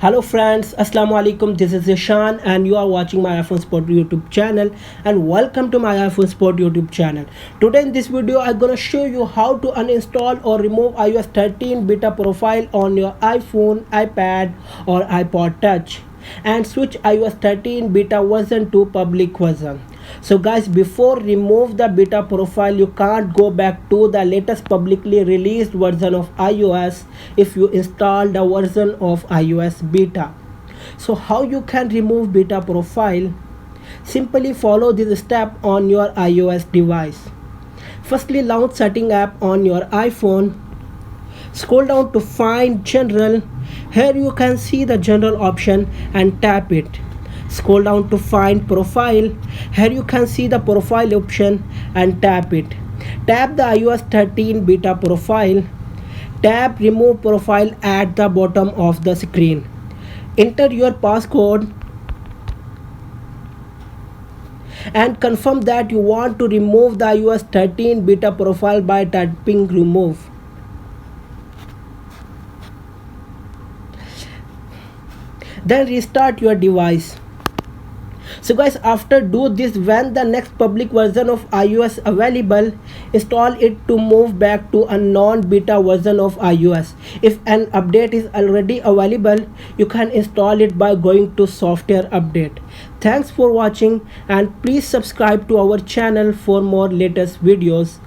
Hello friends, Assalamu alaikum. This is Ishan and you are watching my iPhone Sport YouTube channel, and welcome to my iPhone Sport YouTube channel. Today in this video I'm gonna show you how to uninstall or remove iOS 13 beta profile on your iPhone, iPad or iPod Touch and switch iOS 13 beta version to public version. So guys, before remove the beta profile, you can't go back to the latest publicly released version of iOS if you install the version of iOS beta. So how you can remove beta profile? Simply follow this step on your iOS device. Firstly, launch setting app on your iPhone. Scroll down to find general. Here you can see the general option and tap it. Scroll down to find profile. Here you can see the profile option and tap it. Tap the iOS 13 beta profile. Tap remove profile at the bottom of the screen. Enter your passcode and confirm that you want to remove the iOS 13 beta profile by tapping remove. Then restart your device. So guys, after do this, when the next public version of iOS available, install it to move back to a non-beta version of iOS. If an update is already available, you can install it by going to software update. Thanks for watching and please subscribe to our channel for more latest videos.